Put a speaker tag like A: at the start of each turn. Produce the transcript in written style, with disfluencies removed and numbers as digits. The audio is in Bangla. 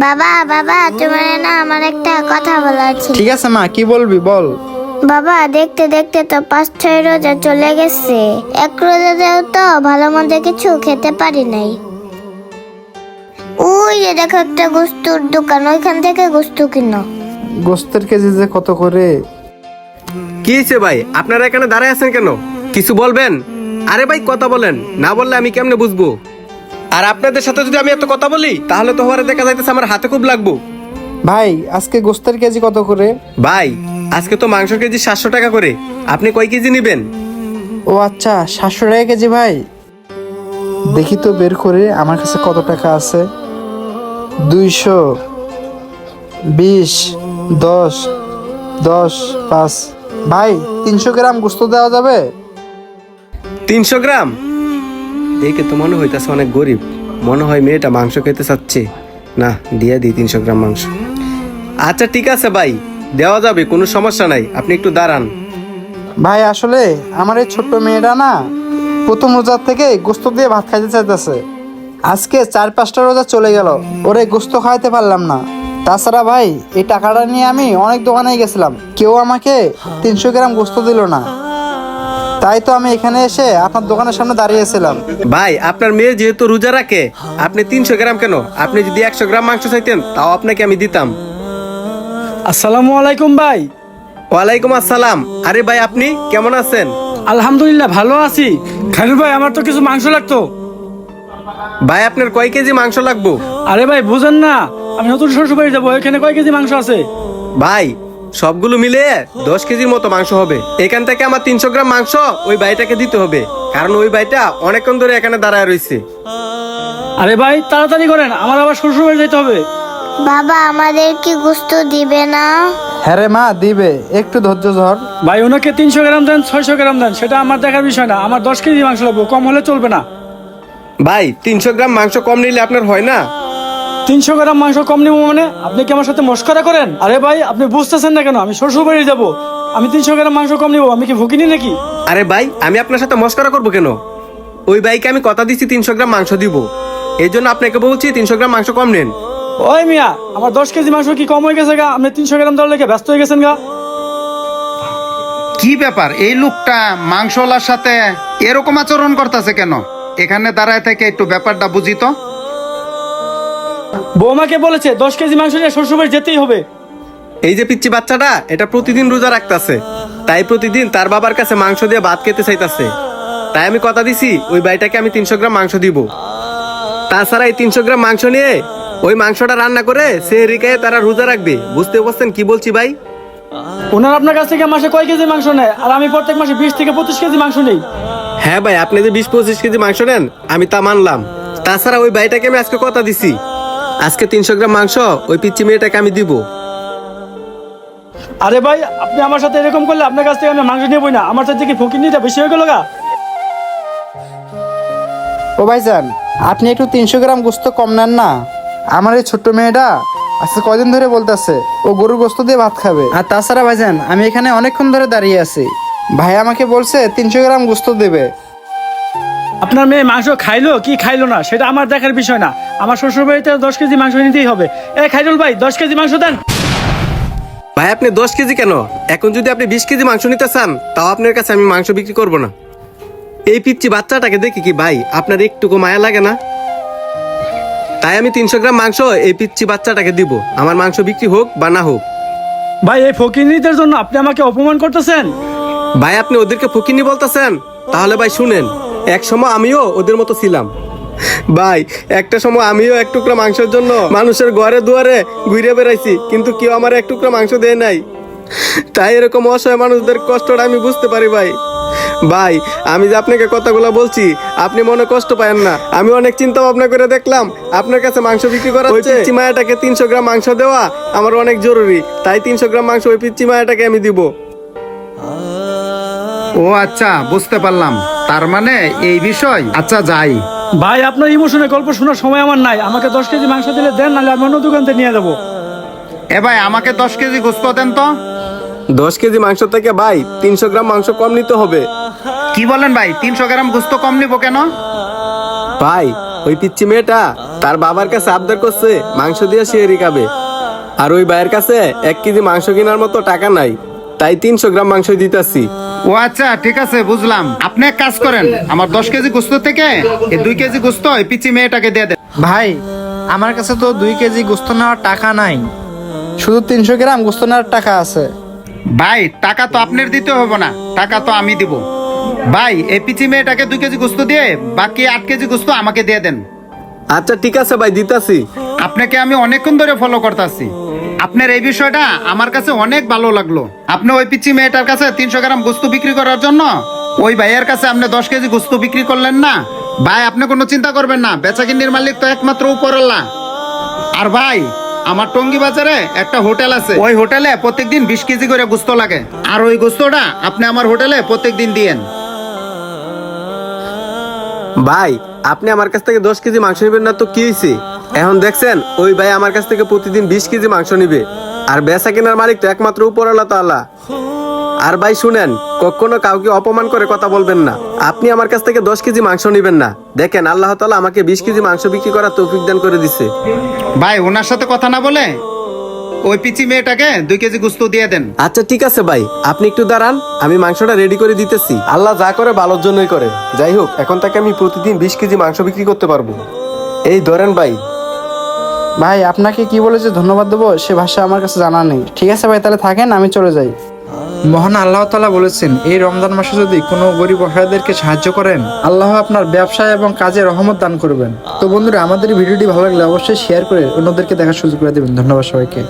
A: বাবা বাবা তোমার না আমার একটা কথা বলার ছিল।
B: ঠিক আছে মা, কি বলবি বল।
A: বাবা দেখতে দেখতে তো 5-6 রোজা চলে গেছে, এক রোজাতেও তো ভালো মন্দ কিছু খেতে পারি নাই। ওই যে দেখো একটা গোস্তুর দোকান, ওইখান থেকে গোস্ত কিনো।
B: গোস্তের কেজি যে কত করে?
C: কি হয়েছে ভাই, আপনারা এখানে দাঁড়ায় আছেন কেন? কিছু বলবেন? আরে ভাই কথা বলেন, না বললে আমি কেমনে বুঝবো? আর আপনাদের সাথে যদি আমি এত কথা বলি তাহলে তো হওয়ারে দেখা যাইতেছে আমার হাতে খুব লাগবো।
B: ভাই আজকে গোস্তের কেজি কত করে?
C: ভাই আজকে তো মাংসের কেজি 700 টাকা করে। আপনি কয় কেজি নেবেন?
B: ও আচ্ছা, 700 টাকা কেজি। ভাই দেখি তো বের করে আমার কাছে কত টাকা আছে। 220, 10, 10, 5। ভাই 300 গ্রাম গোস্ত দেওয়া যাবে?
C: 300 গ্রাম? দেখে তো মনে হইতেছে অনেক গরিব, মনে হয় মেয়েটা মাংস খেতে চাচ্ছে। না, দিয়ে দিই 300 গ্রাম মাংস। আচ্ছা ঠিক আছে ভাই, দেওয়া যাবে, কোনো সমস্যা নাই, আপনি একটু দাঁড়ান।
B: ভাই আসলে আমার এই ছোট্ট মেয়েটা না প্রথম রোজার থেকে গোস্ত দিয়ে ভাত খাইতে চাইতেছে। আজকে 4-5টা রোজা চলে গেল, ওরে গোস্ত খাওয়াতে পারলাম না। তাছাড়া ভাই এই টাকাটা নিয়ে আমি অনেক দোকানে গেছিলাম, কেউ আমাকে 300 গ্রাম গোস্ত দিল না। তাই তো আমি এখানে এসে আপনার দোকানের সামনে দাঁড়িয়েছিলাম।
C: ভাই আপনার মেয়ে যেহেতু রোজা রাখে, আপনি 300 গ্রাম কেন, আপনি যদি 100 গ্রাম মাংস চাইতেন তাও আপনাকে আমি দিতাম।
D: আসসালামু আলাইকুম ভাই।
C: ওয়ালাইকুম আসসালাম। আরে ভাই আপনি কেমন আছেন?
D: আলহামদুলিল্লাহ ভালো আছি। খাইরুল ভাই আমার তো কিছু মাংস লাগতো।
C: ভাই আপনার কয় কেজি মাংস লাগবো?
D: আরে ভাই বুঝেন না, আমি নতুন শ্বশুর বাড়ি যাবো, এখানে কয় কেজি মাংস আছে?
C: ভাই সবগুলো মিলে 10 কেজির মতো মাংস হবে। এখান থেকে আমার 300 গ্রাম মাংস ওই ভাইটাকে দিতে হবে, কারণ ওই ভাইটা অনেকক্ষণ ধরে এখানে দাঁড়ায় রয়েছে।
D: আরে ভাই তাড়াতাড়ি করেন, আমার আবার শ্বশুর বাড়ি যেতে হবে।
A: বাবা আমাদের কি গোস্ত দিবে না?
B: হ্যাঁ রে মা, দিবে, একটু ধৈর্য ধর।
D: ভাই ওনাকে 300 গ্রাম দেন 600 গ্রাম দেন, সেটা আমার দেখার বিষয় না। আমার 10 কেজি মাংস লাগবে, কম হলে চলবে না।
C: ভাই 300 গ্রাম মাংস কম নিলে আপনার হয় না?
D: 300 গ্রাম মাংস কম নেবো মানে? আপনি কি আমার সাথে মস্করা করেন? আরে ভাই আপনি বুঝতেছেন না কেন? আমি শ্বশুর বাড়ি যাবো, আমি 300 গ্রাম মাংস কম নেবো? আমি কি ভুকিনি নাকি?
C: আরে ভাই আমি আপনার সাথে মস্করা করবো কেন? ওই ভাইকে আমি কথা দিচ্ছি 300 গ্রাম মাংস দিব, এই জন্য আপনাকে বলছি 300 গ্রাম মাংস কম নেন।
D: ওই মিয়া, আমার 10 কেজি মাংস কি কম হয়ে গেছে গা? আপনি 300 গ্রাম দেওয়ার লেগে ব্যস্ত হয়ে গেছেন গা।
E: কি ব্যাপার, এই লোকটা মাংসওয়ালার সাথে এরকম আচরণ করতেছে কেন? এখানে দাঁড়ায় থেকে একটু ব্যাপারটা বুঝি তো।
D: বৌমাকে বলেছে 10 কেজি মাংস নিয়ে শ্বশুরবাড়ি যেতেই হবে।
C: এই যে পিচ্চি বাচ্চাটা, এটা প্রতিদিন রোজা রাখতেছে, তাই প্রতিদিন তার বাবার কাছে মাংস দিয়ে ভাত খেতে চাইতেছে। তাই আমি কথা দিছি ওই ভাইটাকে আমি 300 গ্রাম মাংস দিব। তাছাড়া এই 300 গ্রাম মাংস নিয়ে ওই মাংসটা রান্না করে সেহরি খেয়ে তারা রোজা রাখবে। বুঝতে পারছেন কি বলছি ভাই?
D: ওনার আপনার কাছ থেকে মাসে কয় কেজি মাংস নেয়, আর আমি প্রত্যেক মাসে 20 থেকে 25 কেজি মাংস নেই।
C: হ্যাঁ ভাই, আপনি যে 20-25 কেজি মাংস নেন আমি তা মানলাম। তাছাড়া ওই ভাইটাকে আমি আজকে কথা দিছি, আজকে 300 গ্রাম মাংস ওই পিচ্চি মেয়েটাকে আমি দিব।
D: আরে ভাই আপনি আমার সাথে এরকম করলে আপনার কাছ থেকে আমি মাংস নেবই না। আমার সাথে কি ফকিরনিটা বেশি হয়ে গেল গা?
B: ও ভাইজান, আপনি একটু 300 গ্রাম গোস্ত কম নেন না। আমার এই ছোট্ট মেয়েটা আজকে কয়দিন ধরে বলতেছে ও গরুর গোস্ত দিয়ে ভাত খাবে। আর তাছাড়া ভাইজান আমি এখানে অনেকক্ষণ ধরে দাঁড়িয়ে আছি, ভাই আমাকে বলছে 300 গ্রাম গোস্ত দেবে।
D: আপনার মেয়ে মাংস খাইলো কি খাইলো না সেটা আমার দেখার বিষয় না। আমার শ্বশুর বাড়িতে 10 কেজি মাংস নিতেই হবে। খাইরুল ভাই 10 কেজি মাংস দেন।
C: ভাই আপনি 10 কেজি কেন? এখন যদি আপনি 20 কেজি মাংস নিতে চান তাও আপনার কাছে আমি মাংস বিক্রি করব না। এই পিচ্চি বাচ্চাটাকে দেখি কি ভাই আপনার একটুকু মায়া লাগে না? তাই আমি 300 গ্রাম মাংস এই পিচ্চি বাচ্চাটাকে দিব, আমার মাংস বিক্রি হোক বা না হোক।
D: ভাই এই ফকিরনিদের জন্য আপনি আমাকে অপমান করতেছেন।
C: ভাই আপনি ওদেরকে ফকিন্নি বলতেছেন? তাহলে ভাই শুনেন, এক সময় আমিও ওদের মতো ছিলাম ভাই। একটা সময় আমিও এক টুকরা মাংসের জন্য মানুষের ঘরে দুয়ারে ঘুরে বেড়াইছি, কিন্তু কেউ আমার এক টুকরা মাংস দেয় নাই। তাই এরকম অসহায় মানুষদের কষ্টটা আমি বুঝতে পারি ভাই। ভাই আমি যে আপনাকে কথাগুলো বলছি আপনি মনে কষ্ট পায়েন না। আমি অনেক চিন্তা ভাবনা করে দেখলাম আপনার কাছে মাংস বিক্রি করা হচ্ছে, পিচ্চি মায়াটাকে 300 গ্রাম মাংস দেওয়া আমার অনেক জরুরি। তাই 300 গ্রাম মাংস ওই পিচ্চি মায়াটাকে আমি দিব।
E: ও আচ্ছা, বুঝতে পারলাম, তার মানে এই বিষয়। আচ্ছা যাই।
D: ভাই আপনার ইমোশনের গল্প শোনার সময় আমার নাই। আমাকে 10 কেজি মাংস দিলে দেন, নাহলে আমি অন্য দোকান থেকে নিয়ে যাবো।
E: এ ভাই আমাকে 10 কেজি গোস্ত দেন তো।
C: 10 কেজি মাংস থেকে ভাই 300 গ্রাম মাংস কম নিতে হবে।
E: কি বলেন ভাই, 300 গ্রাম গোস্ত কম নিব কেন?
C: ভাই ওই পিচ্চি মেয়েটা তার বাবার কাছে আবদার করছে মাংস দিয়ে শিয়ারি খাবে, আর ওই ভাইয়ের কাছে 1 কেজি মাংস কেনার মতো টাকা নাই, তাই 300 গ্রাম মাংস দিতেছি।
E: ও আচ্ছা, ঠিক আছে, বুঝলাম। আপনি এক কাজ করেন, আমার 10 কেজি গোস্ত থেকে এই 2 কেজি গোস্ত ওই পিচ্চি মেয়েটাকে দিয়ে দেন।
B: ভাই আমার কাছে তো 2 কেজি গোস্ত নেওয়ার টাকা নাই, শুধু 300 গ্রাম গোস্ত নেওয়ার টাকা আছে।
E: ভাই টাকা তো আপনার দিতে হবে না, টাকা তো আমি দিব। ভাই এই পিচ্চি মেয়েটাকে 2 কেজি গোস্ত দিয়ে বাকি 8 কেজি গোস্ত আমাকে দিয়ে দেন।
C: আচ্ছা ঠিক আছে ভাই, দিতাছি।
E: আপনাকে আমি অনেকক্ষণ ধরে ফলো করতেছি, আপনার এই বিষয়টা আমার কাছে অনেক ভালো লাগলো। আপনি ওই পিচ্চি মেয়েটার কাছে 300 গ্রাম গোস্ত বিক্রি করার জন্য ওই ভাইয়ের কাছে আপনি 10 কেজি গোস্ত বিক্রি করলেন না। ভাই আপনি কোনো চিন্তা করবেন না, বেচাকিনির মালিক তো একমাত্র উপরওয়ালা। আর ভাই আমার টঙ্গী বাজারে একটা হোটেল আছে, ওই হোটেলে প্রত্যেকদিন 20 কেজি করে গোস্ত লাগে, আর ওই গোস্তটা আপনি আমার হোটেলে প্রত্যেকদিন দিয়েন।
C: ভাই আপনি আমার কাছ থেকে 10 কেজি মাংস নেবেন না তো কি হয়েছে? এখন দেখছেন ওই ভাই আমার কাছ থেকে প্রতিদিন 20 কেজি মাংস নিবে, আর বেচা কেনার মালিক তো একমাত্র উপরওয়ালা তাআলা। আর ভাই শুনেন, কখনো কাউকে অপমান করে কথা বলবেন না। আপনি আমার কাছ থেকে 10 কেজি মাংস নিবেন না, দেখেন আল্লাহ তাআলা আমাকে 20 কেজি মাংস বিক্রি করার তৌফিক দান করে দিছে।
E: ভাই ওনার সাথে কথা না বলে ওই পিচ্চি মেয়েটাকে 2 কেজি গোস্ত দিয়ে দেন।
C: আচ্ছা ঠিক আছে ভাই, আপনি একটু দাঁড়ান, আমি মাংসটা রেডি করে দিতেছি। আল্লাহ যা করে ভালোর জন্যই করে। যাই হোক, এখন থেকে আমি প্রতিদিন 20 কেজি মাংস বিক্রি করতে পারবো। এই ধরেন ভাই।
B: ভাই আপনাকে কি বলে যে ধন্যবাদ দেবো সে ভাষা আমার কাছে জানা নেই। ঠিক আছে ভাই, তাহলে থাকেন, আমি চলে যাই। মহান আল্লাহ তাআলা বলেছেন, এই রমজান মাসে যদি কোনো গরিব অসহায়দেরকে সাহায্য করেন, আল্লাহ আপনার ব্যবসায় এবং কাজে রহমত দান করবেন। তো বন্ধুরা, আমাদের ভিডিওটি ভালো লাগলে অবশ্যই শেয়ার করে অন্যদেরকে দেখার সুযোগ করে দেবেন। ধন্যবাদ সবাইকে।